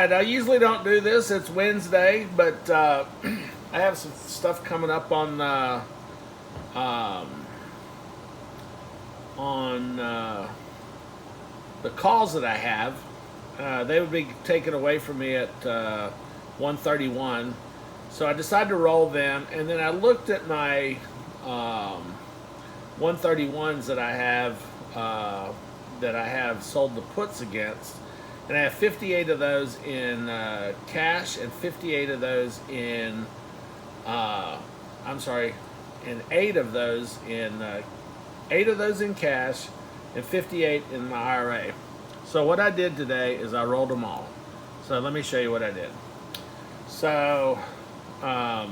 right, I usually don't do this. It's Wednesday, but I have some stuff coming up um, on the calls that I have. They would be taken away from me at 1:31, so I decided to roll them. And then I looked at my 131s that I have sold the puts against, and I have 58 of those in cash and 58 of those in and eight of those in cash and 58 in my IRA. So what I did today is I rolled them all. So let me show you what I did. So I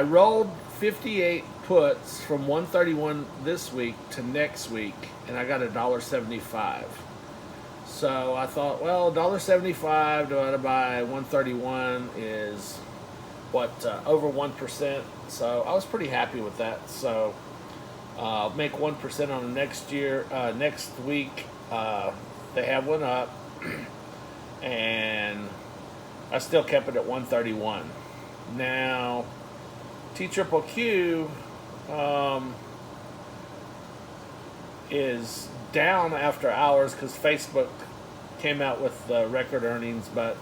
rolled 58 puts from 131 this week to next week, and I got $1.75. So I thought, well, $1.75 divided by 131 is what, over 1%. So I was pretty happy with that. So make 1% on the next week. They have one up, and I still kept it at 131. Now, TQQQ is down after hours because Facebook came out with record earnings, but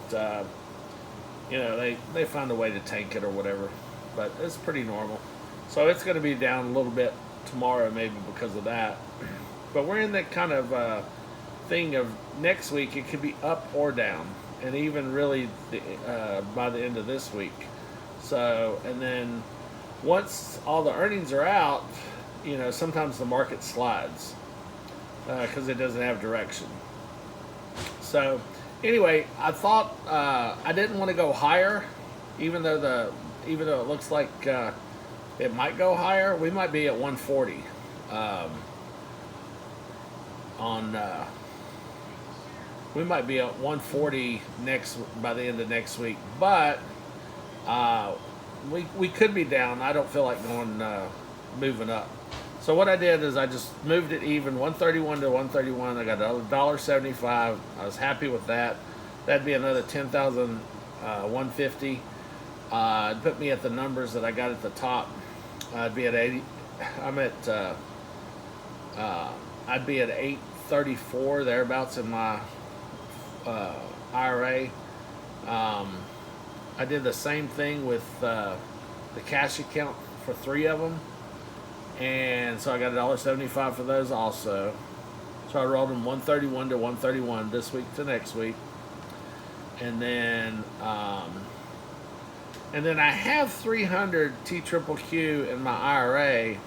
they found a way to tank it or whatever. But it's pretty normal. So it's going to be down a little bit tomorrow, maybe because of that. But we're in that kind of thing of next week. It could be up or down, and even really by the end of this week. So, and then once all the earnings are out, sometimes the market slides because it doesn't have direction. So, anyway, I thought I didn't want to go higher, even though it looks like it might go higher. We might be at 140 we might be at 140 by the end of next week, but we could be down. I don't feel like moving up. So what I did is I just moved it even, 131 to 131. I got $1.75. I was happy with that. That'd be another 10,150. It'd put me at the numbers that I got at the top. I'd be at 80. I'd be at 834 thereabouts in my IRA. I did the same thing with the cash account for 3 of them, and so I got $1.75 for those also. So I rolled them 131 to 131 this week to next week, and then I have 300 TQQQ in my IRA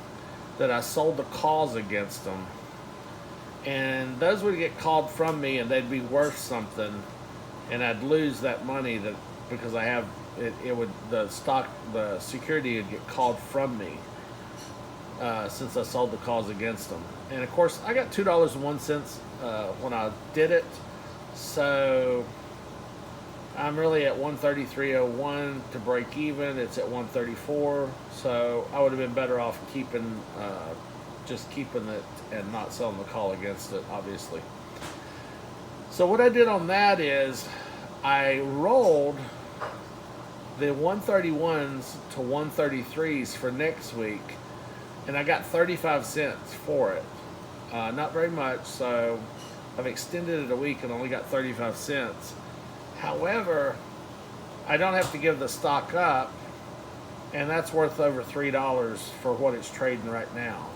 that I sold the calls against them, and those would get called from me, and they'd be worth something, and I'd lose that money because I have the security would get called from me since I sold the calls against them. And of course, I got $2.01 when I did it, so I'm really at 133.01 to break even. It's at 134, so I would have been better off keeping it and not selling the call against it, obviously. So what I did on that is I rolled the 131s to 133s for next week, and I got 35 cents for it. Not very much, so I've extended it a week and only got 35 cents. However, I don't have to give the stock up, and that's worth over $3 for what it's trading right now.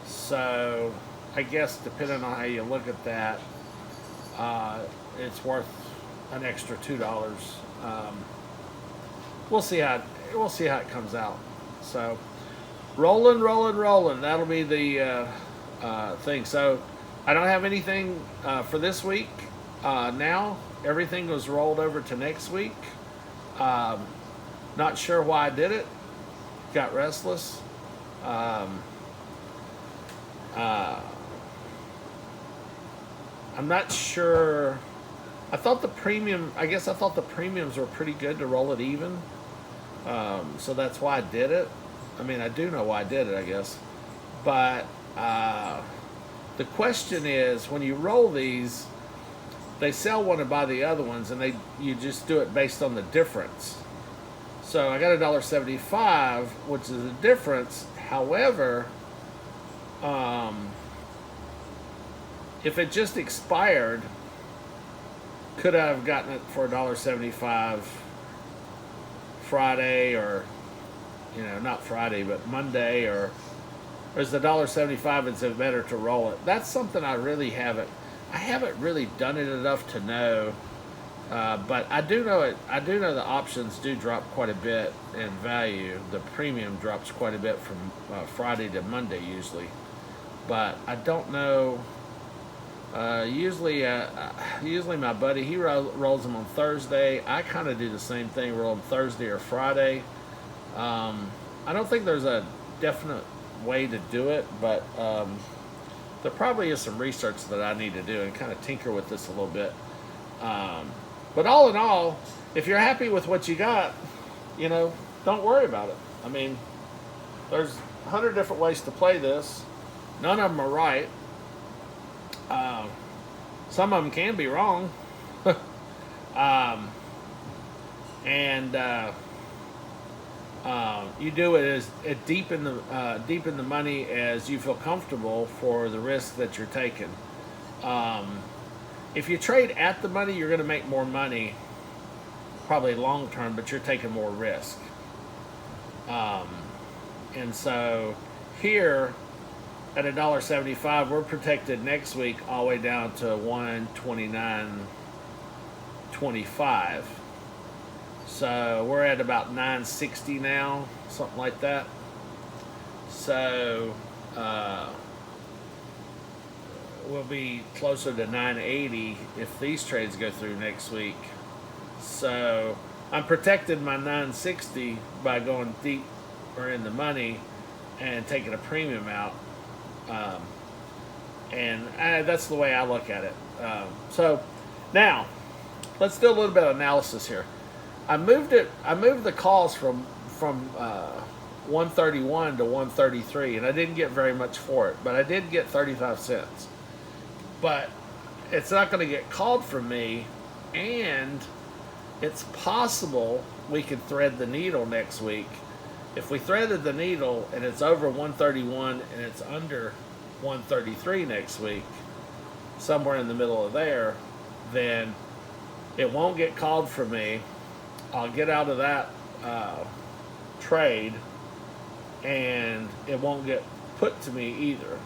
So I guess depending on how you look at that, it's worth an extra $2. We'll see how it comes out. So rolling. That'll be the thing. So I don't have anything for this week. Now everything was rolled over to next week. Not sure why I did it. Got restless. I'm not sure. I thought the premiums were pretty good to roll it even. So that's why I did it. I mean, I do know why I did it, I guess. But the question is, when you roll these, they sell one and buy the other ones, and you just do it based on the difference. So I got $1.75, which is a difference. However, if it just expired, could I have gotten it for $1.75 Friday, or not Friday, but Monday, or is the $1.75, is it better to roll it? That's something I haven't really done it enough to know. But I do know it. I do know the options do drop quite a bit in value. The premium drops quite a bit from Friday to Monday usually, but I don't know. Usually my buddy, he rolls them on Thursday. I kind of do the same thing, roll them Thursday or Friday. I don't think there's a definite way to do it, but there probably is some research that I need to do and kind of tinker with this a little bit. But all in all, if you're happy with what you got, don't worry about it. I mean, there's 100 different ways to play this. None of them are right. Some of them can be wrong. You do it as deep in the money as you feel comfortable for the risk that you're taking. If you trade at the money, you're going to make more money, probably long term, but you're taking more risk. And so here at $1.75, we're protected next week all the way down to $129.25. So we're at about $9.60 now, something like that. So we'll be closer to $9.80 if these trades go through next week. So I'm protected my $9.60 by going deep or in the money and taking a premium out. That's the way I look at it. So now let's do a little bit of analysis here. I moved the calls from 131 to 133, and I didn't get very much for it, but I did get 35 cents. But it's not going to get called from me, and it's possible we could thread the needle next week. If we threaded the needle and it's over 131 and it's under 133 next week, somewhere in the middle of there, then it won't get called from me. I'll get out of that trade, and it won't get put to me either.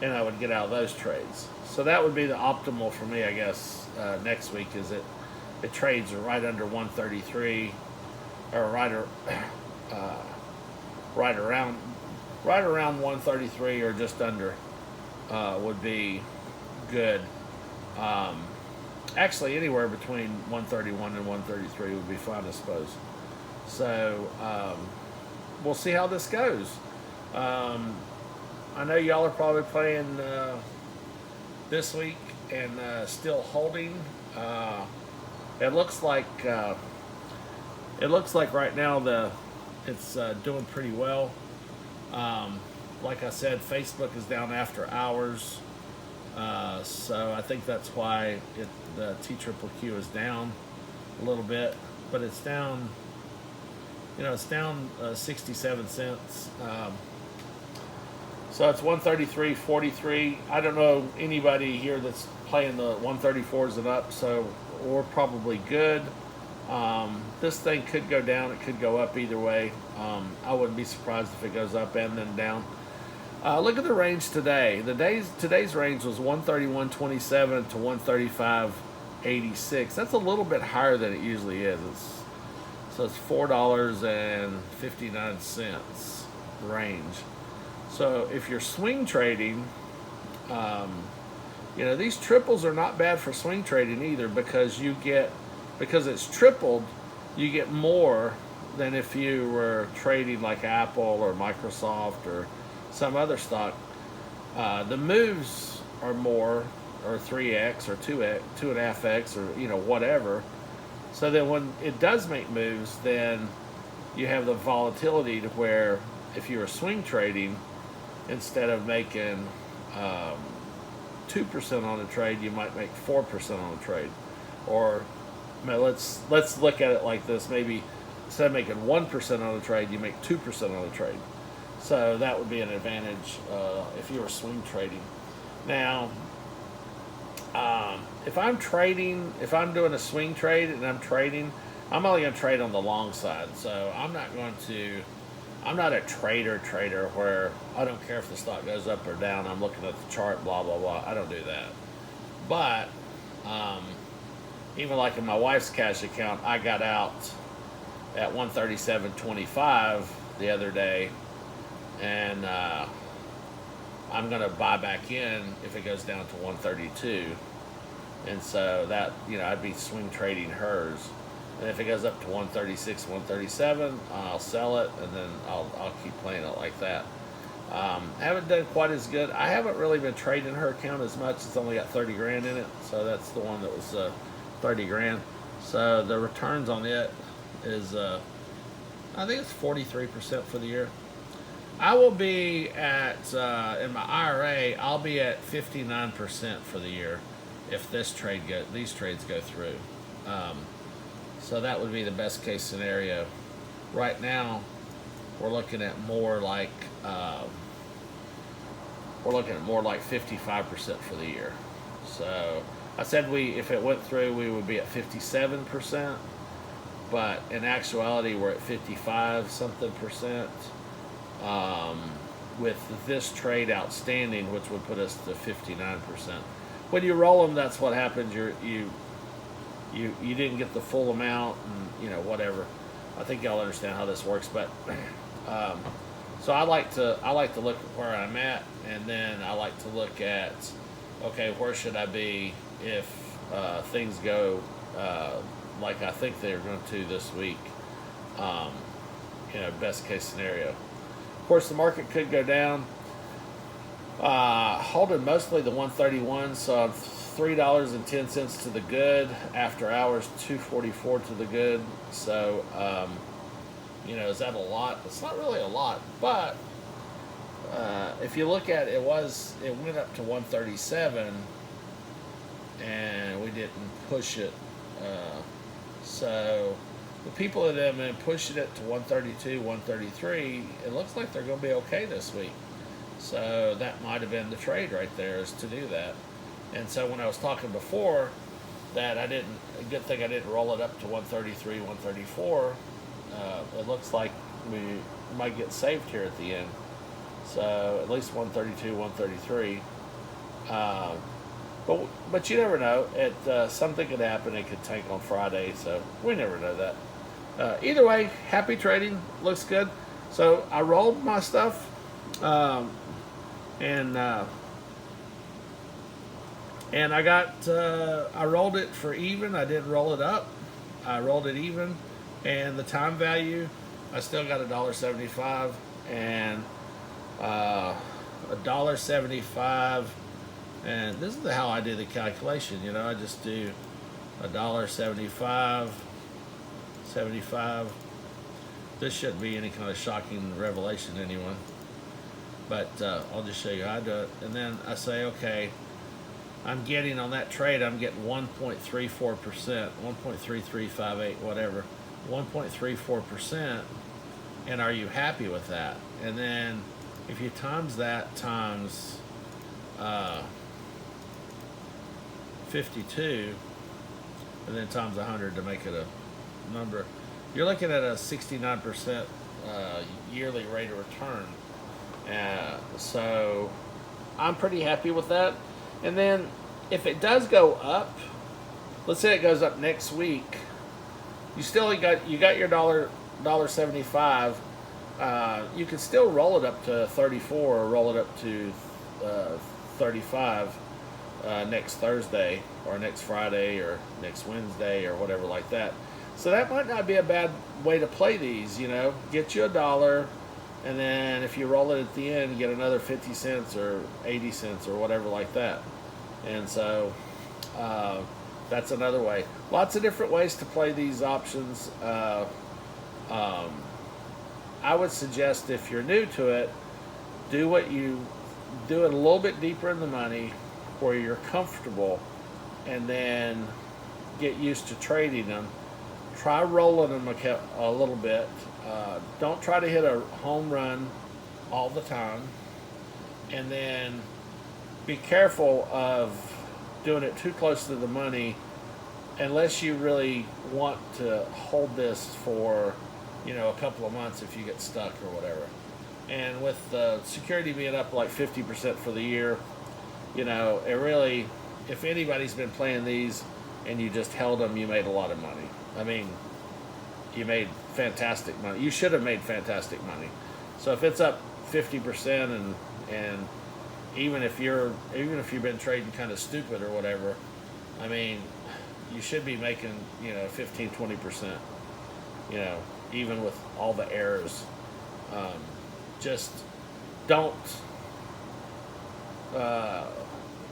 And I would get out of those trades. So that would be the optimal for me, I guess, next week, is it trades right under 133, or right around 133 or just under would be good. Actually, anywhere between 131 and 133 would be fine, I suppose. So we'll see how this goes. I know y'all are probably playing this week and still holding. It looks like right now it's doing pretty well. Like I said, Facebook is down after hours, so I think that's why the TQQQ is down a little bit, but it's down. It's down 67 cents. So it's 133.43. I don't know anybody here that's playing the 134s and up, so we're probably good. This thing could go down, it could go up either way. I wouldn't be surprised if it goes up and then down. Look at the range today. Today's range was 131.27 to 135.86. That's a little bit higher than it usually is. So it's $4.59 range. So if you're swing trading, these triples are not bad for swing trading either, because it's tripled, you get more than if you were trading like Apple or Microsoft or some other stock. The moves are more, or 3x or 2x, 2.5x, or whatever. So then when it does make moves, then you have the volatility to where if you were swing trading, instead of making 2 2% on a trade, you might make 4% on a trade. Or let's look at it like this. Maybe instead of making 1% on a trade, you make 2% on a trade. So that would be an advantage if you were swing trading. Now, if I'm doing a swing trade and I'm trading, I'm only going to trade on the long side. So I'm not a trader where I don't care if the stock goes up or down. I'm looking at the chart, blah, blah, blah. I don't do that. But even like in my wife's cash account, I got out at 137.25 the other day, and I'm going to buy back in if it goes down to 132. And so that, I'd be swing trading hers. And if it goes up to 136, 137, I'll sell it, and then I'll keep playing it like that. I haven't done quite as good. I haven't really been trading her account as much. It's only got 30 grand in it, so that's the one that was 30 grand. So the returns on it is, I think it's 43% for the year. I will be at, in my IRA, I'll be at 59% for the year if these trades go through. So that would be the best case scenario. Right now, we're looking at more like 55% for the year. So I said if it went through, we would be at 57%, but in actuality, we're at 55 something percent. With this trade outstanding, which would put us to 59%. When you roll them, that's what happens. You didn't get the full amount, and whatever. I think y'all understand how this works, but so I like to look at where I'm at, and then I like to look at, okay, where should I be if things go like I think they're going to this week. Best case scenario. Of course, the market could go down. Holding mostly the 131, so $3.10 to the good. After hours, $2.44 to the good. So, is that a lot? It's not really a lot, but if you look at it, it went up to 137, and we didn't push it. So the people that have been pushing it to 132, 133, it looks like they're going to be okay this week. So that might have been the trade right there, is to do that. And so when I was talking before that a good thing I didn't roll it up to 133, 134, it looks like we might get saved here at the end. So at least 132, 133. But you never know. Something could happen. It could tank on Friday, so we never know that. Either way, happy trading. Looks good. So I rolled my stuff, and I rolled it for even. I didn't roll it up. I rolled it even, and the time value, I still got $1.75 and $1.75. And this is how I do the calculation. I just do $1.75, 75. This shouldn't be any kind of shocking revelation to anyone. But I'll just show you how I do it. And then I say, okay, I'm getting on that trade, I'm getting 1.34%, 1.3358, whatever, 1.34%. And are you happy with that? And then if you times that times 52, and then times 100 to make it a number, you're looking at a 69% yearly rate of return. So I'm pretty happy with that. And then if it does go up, let's say it goes up next week, you got your $1.75. You can still roll it up to 34 or roll it up to 35 next Thursday or next Friday or next Wednesday or whatever like that. So that might not be a bad way to play these. Get you $1, and then if you roll it at the end, get another 50 cents or 80 cents or whatever like that. And so that's another way. Lots of different ways to play these options. I would suggest, if you're new to it, do it a little bit deeper in the money, where you're comfortable, and then get used to trading them. Try rolling them a little bit. Don't try to hit a home run all the time, and then be careful of doing it too close to the money unless you really want to hold this for, a couple of months if you get stuck or whatever. And with the security being up like 50% for the year, it really, if anybody's been playing these and you just held them, you made a lot of money. I mean, you made fantastic money. You should have made fantastic money. So if it's up 50% and even if you've been trading kind of stupid or whatever, I mean, you should be making 15-20%. Even with all the errors. Just don't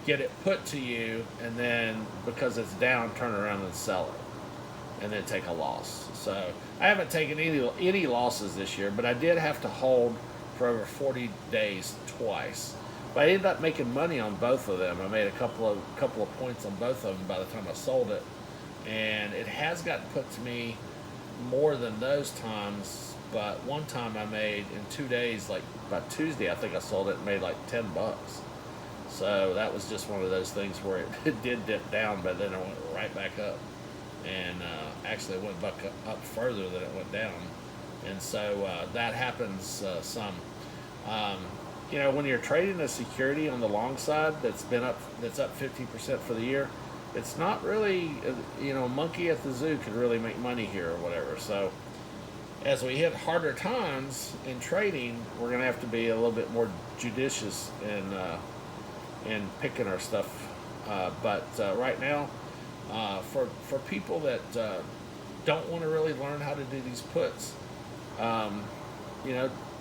get it put to you, and then because it's down, turn around and sell it, and then take a loss. So I haven't taken any losses this year, but I did have to hold for over 40 days twice. But I ended up making money on both of them. I made a couple of points on both of them by the time I sold it, and it has gotten put to me more than those times. But one time I made in 2 days, like by Tuesday, I think I sold it and made like $10. So that was just one of those things where it did dip down, but then it went right back up, and actually it went back up further than it went down. And so that happens some. When you're trading a security on the long side that's up 50% for the year, it's not really, monkey at the zoo could really make money here or whatever. So as we hit harder times in trading, we're going to have to be a little bit more judicious in picking our stuff. But right now, for people that don't want to really learn how to do these puts,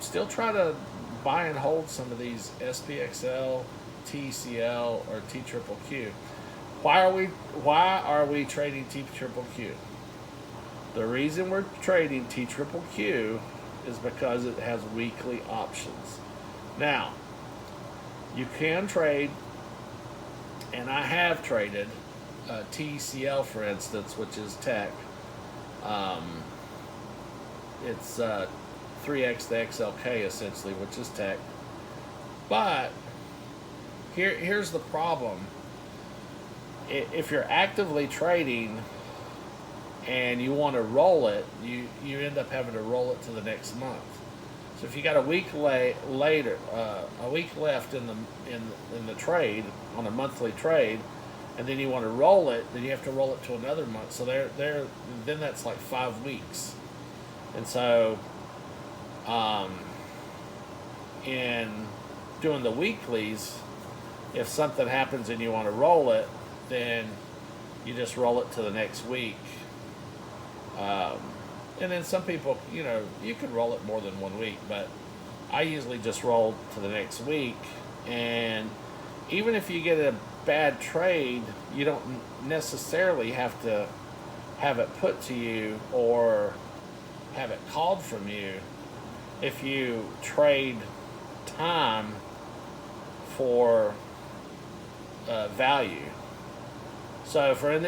still try to buy and hold some of these SPXL, TCL, or TQQQ. Why are we trading TQQQ? The reason we're trading TQQQ is because it has weekly options. Now, you can trade, and I have traded TCL, for instance, which is tech. It's 3x the XLK essentially, which is tech. But here's the problem. If you're actively trading and you want to roll it, you end up having to roll it to the next month. So if you got a week later, a week left in the trade on a monthly trade, and then you want to roll it, then you have to roll it to another month. So then that's like 5 weeks. And so in doing the weeklies, if something happens and you want to roll it, then you just roll it to the next week. And then some people, you could roll it more than 1 week, but I usually just roll to the next week. And even if you get a bad trade, you don't necessarily have to have it put to you or have it called from you if you trade time for value. So for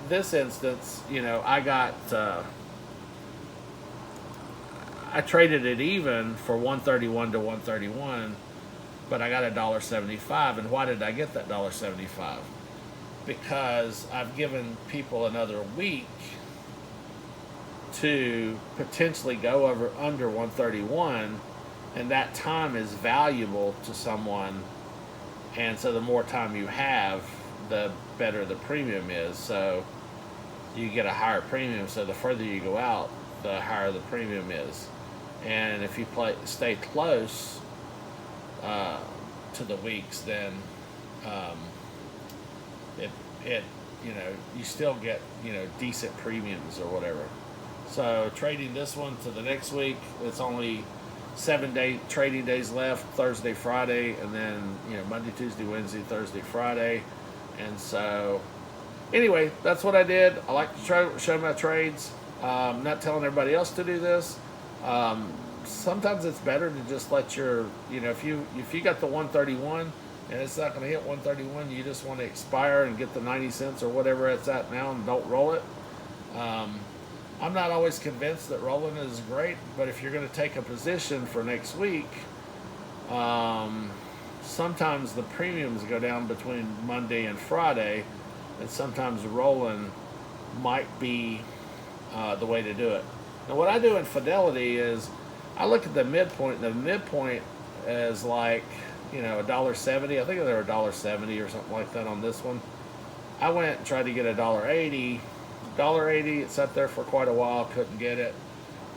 this instance, I traded it even for 131 to 131, but I got $1.75. And why did I get that $1.75? Because I've given people another week to potentially go under 131, and that time is valuable to someone. And so the more time you have, the better the premium is. So you get a higher premium. So the further you go out, the higher the premium is. And if you stay close to the weeks, then you still get decent premiums or whatever. So trading this one to the next week, it's only 7 trading days left, Thursday, Friday, and then Monday, Tuesday, Wednesday, Thursday, Friday. And so anyway, that's what I did. I like to show my trades. I'm not telling everybody else to do this. Sometimes it's better to just let if you got the 131, and it's not going to hit 131. You just want to expire and get the 90 cents or whatever it's at now and don't roll it. Um, I'm not always convinced that rolling is great, but if you're going to take a position for next week, um, sometimes the premiums go down between Monday and Friday, and sometimes rolling might be the way to do it. Now, what I do in Fidelity is I look at the midpoint. The midpoint is like, $1.70. I think they're $1.70 or something like that on this one. I went and tried to get $1.80. $1.80. It sat there for quite a while. Couldn't get it.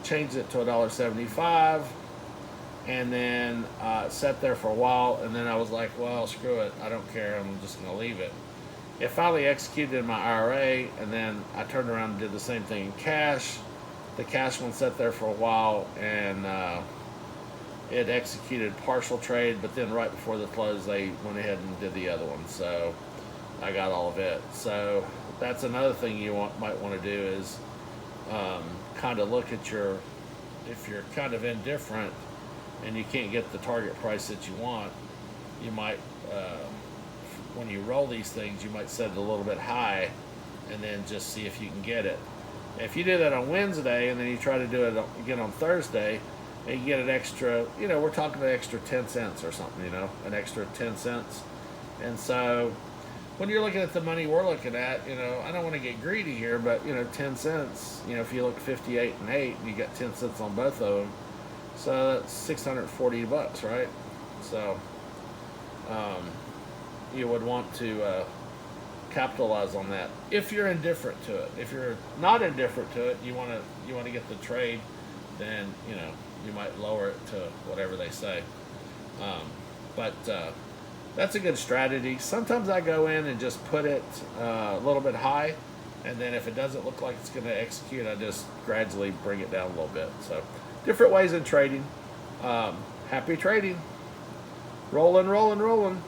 Changed it to $1.75, and then it sat there for a while. And then I was like, well, screw it. I don't care. I'm just going to leave it. It finally executed in my IRA, and then I turned around and did the same thing in cash. The cash one sat there for a while, and it executed partial trade, but then right before the close, they went ahead and did the other one. So I got all of it. So that's another thing you might want to do is kind of look at if you're kind of indifferent and you can't get the target price that you want, you might, when you roll these things, you might set it a little bit high and then just see if you can get it. If you do that on Wednesday and then you try to do it again on Thursday, and you get an extra, we're talking an extra 10 cents or something, an extra 10 cents. And so when you're looking at the money we're looking at, I don't want to get greedy here, but 10 cents, if you look at 58 and 8, and you got 10 cents on both of them, so that's $640, right? So you would want to capitalize on that if you're indifferent to it. If you're not indifferent to it, you want to get the trade, then you might lower it to whatever they say. But that's a good strategy. Sometimes I go in and just put it a little bit high, and then if it doesn't look like it's going to execute, I just gradually bring it down a little bit. So different ways in trading. Happy trading. Rolling, rolling, rolling.